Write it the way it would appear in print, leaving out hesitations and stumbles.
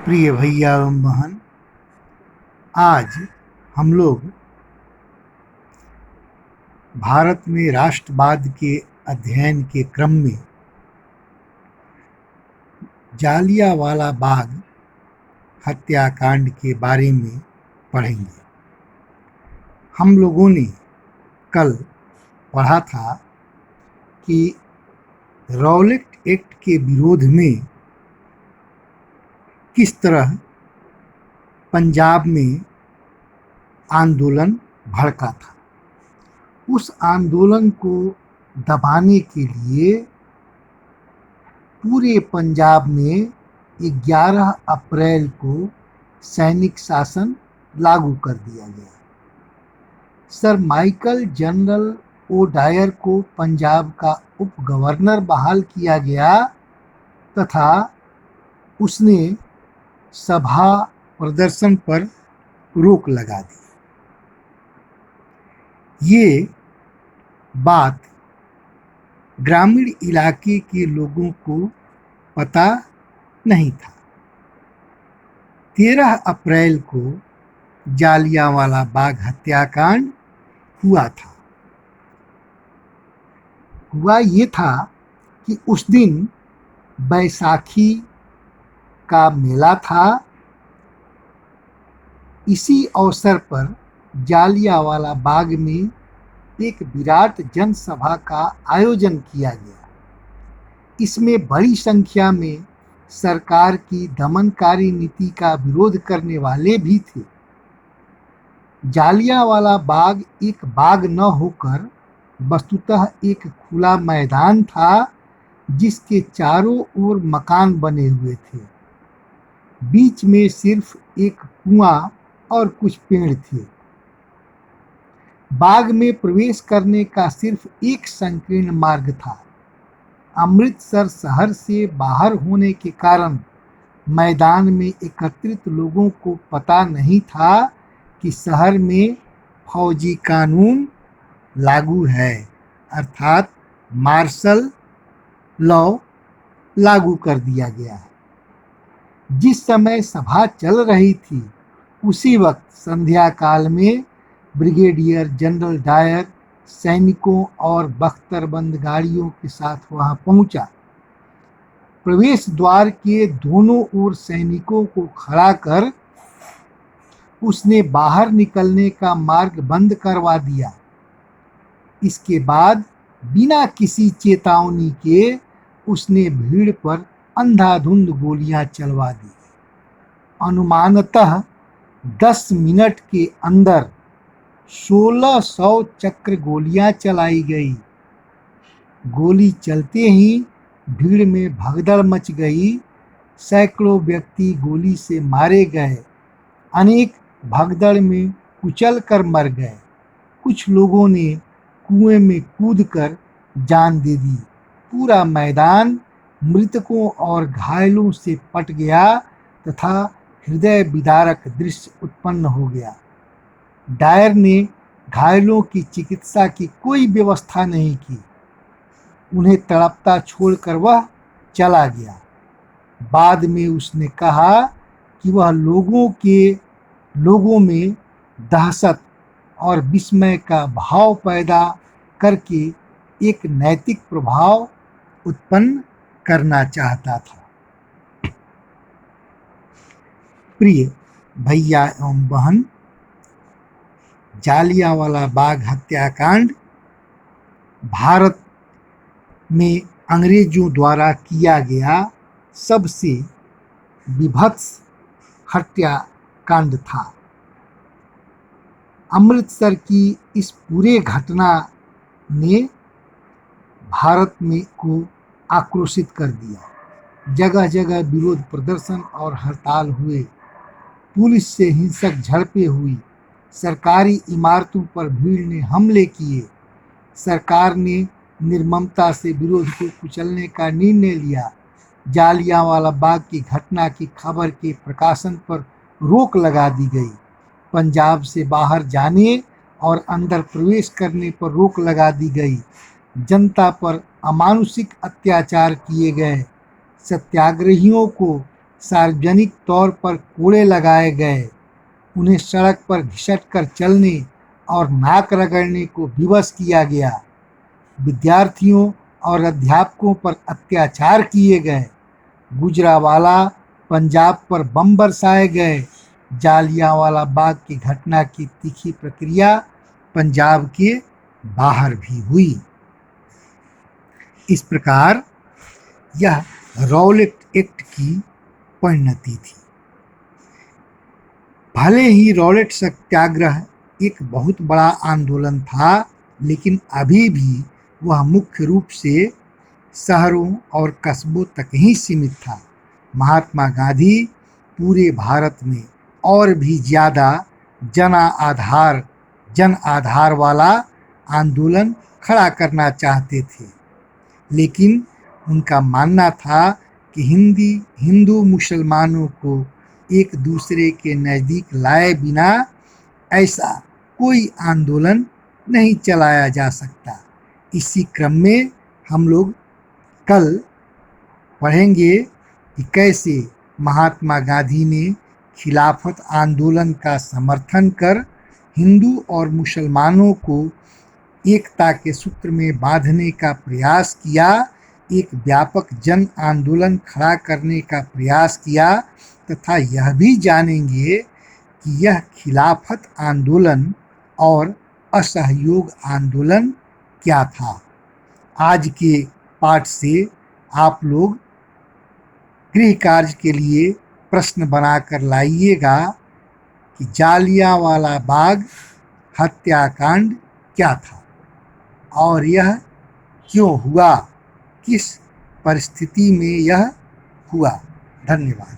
प्रिय भैया एवं बहन, आज हम लोग भारत में राष्ट्रवाद के अध्ययन के क्रम में जालियांवाला बाग हत्याकांड के बारे में पढ़ेंगे। हम लोगों ने कल पढ़ा था कि रॉलेट एक्ट के विरोध में किस तरह पंजाब में आंदोलन भड़का था। उस आंदोलन को दबाने के लिए पूरे पंजाब में 11 अप्रैल को सैनिक शासन लागू कर दिया गया। सर माइकल जनरल ओडायर को पंजाब का उप गवर्नर बहाल किया गया तथा उसने सभा प्रदर्शन पर रोक लगा दी। ये बात ग्रामीण इलाके के लोगों को पता नहीं था। 13 अप्रैल को जालियांवाला बाग हत्याकांड हुआ था। हुआ ये था कि उस दिन बैसाखी का मेला था। इसी अवसर पर जालियांवाला बाग में एक विराट जनसभा का आयोजन किया गया। इसमें बड़ी संख्या में सरकार की दमनकारी नीति का विरोध करने वाले भी थे। जालियांवाला बाग एक बाग न होकर वस्तुतः एक खुला मैदान था जिसके चारों ओर मकान बने हुए थे। बीच में सिर्फ एक कुआं और कुछ पेड़ थे। बाग में प्रवेश करने का सिर्फ एक संकीर्ण मार्ग था। अमृतसर शहर से बाहर होने के कारण मैदान में एकत्रित लोगों को पता नहीं था कि शहर में फौजी कानून लागू है, अर्थात मार्शल लॉ लागू कर दिया गया है। जिस समय सभा चल रही थी उसी वक्त संध्या काल में ब्रिगेडियर जनरल डायर सैनिकों और बख्तरबंद गाड़ियों के साथ वहां पहुंचा। प्रवेश द्वार के दोनों ओर सैनिकों को खड़ा कर उसने बाहर निकलने का मार्ग बंद करवा दिया। इसके बाद बिना किसी चेतावनी के उसने भीड़ पर अंधाधुंध गोलियां चलवा दी। अनुमानतः 10 मिनट के अंदर 1600 चक्र गोलियां चलाई गई। गोली चलते ही भीड़ में भगदड़ मच गई। सैकड़ों व्यक्ति गोली से मारे गए। अनेक भगदड़ में कुचल कर मर गए। कुछ लोगों ने कुएं में कूदकर जान दे दी। पूरा मैदान मृतकों और घायलों से पट गया तथा हृदय विदारक दृश्य उत्पन्न हो गया। डायर ने घायलों की चिकित्सा की कोई व्यवस्था नहीं की। उन्हें तड़पता छोड़कर वह चला गया। बाद में उसने कहा कि वह लोगों में दहशत और विस्मय का भाव पैदा करके एक नैतिक प्रभाव उत्पन्न करना चाहता था। प्रिय भैया एवं बहन, जालियांवाला बाग हत्याकांड भारत में अंग्रेजों द्वारा किया गया सबसे विभत्स हत्याकांड था। अमृतसर की इस पूरे घटना ने भारत में को आक्रोशित कर दिया। जगह जगह विरोध प्रदर्शन और हड़ताल हुए। पुलिस से हिंसक झड़पें हुई। सरकारी इमारतों पर भीड़ ने हमले किए। सरकार ने निर्ममता से विरोध को कुचलने का निर्णय लिया। जालियांवाला बाग की घटना की खबर के प्रकाशन पर रोक लगा दी गई। पंजाब से बाहर जाने और अंदर प्रवेश करने पर रोक लगा दी गई। जनता पर अमानुषिक अत्याचार किए गए। सत्याग्रहियों को सार्वजनिक तौर पर कोड़े लगाए गए, उन्हें सड़क पर घिसट कर चलने और नाक रगड़ने को विवश किया गया, विद्यार्थियों और अध्यापकों पर अत्याचार किए गए, गुजरांवाला पंजाब पर बम बरसाए गए, जालियांवाला बाग की घटना की तीखी प्रक्रिया पंजाब के बाहर भी हुई। इस प्रकार यह रॉलेट एक्ट की परिणति थी। भले ही रॉलेट सत्याग्रह एक बहुत बड़ा आंदोलन था, लेकिन अभी भी वह मुख्य रूप से शहरों और कस्बों तक ही सीमित था। महात्मा गांधी पूरे भारत में और भी ज़्यादा जन आधार वाला आंदोलन खड़ा करना चाहते थे, लेकिन उनका मानना था कि हिंदू मुसलमानों को एक दूसरे के नज़दीक लाए बिना ऐसा कोई आंदोलन नहीं चलाया जा सकता। इसी क्रम में हम लोग कल पढ़ेंगे कि कैसे महात्मा गांधी ने खिलाफत आंदोलन का समर्थन कर हिंदू और मुसलमानों को एकता के सूत्र में बांधने का प्रयास किया, एक व्यापक जन आंदोलन खड़ा करने का प्रयास किया, तथा यह भी जानेंगे कि यह खिलाफत आंदोलन और असहयोग आंदोलन क्या था। आज के पाठ से आप लोग गृह कार्य के लिए प्रश्न बनाकर लाइएगा कि जालियांवाला बाग हत्याकांड क्या था और यह क्यों हुआ, किस परिस्थिति में यह हुआ। धन्यवाद।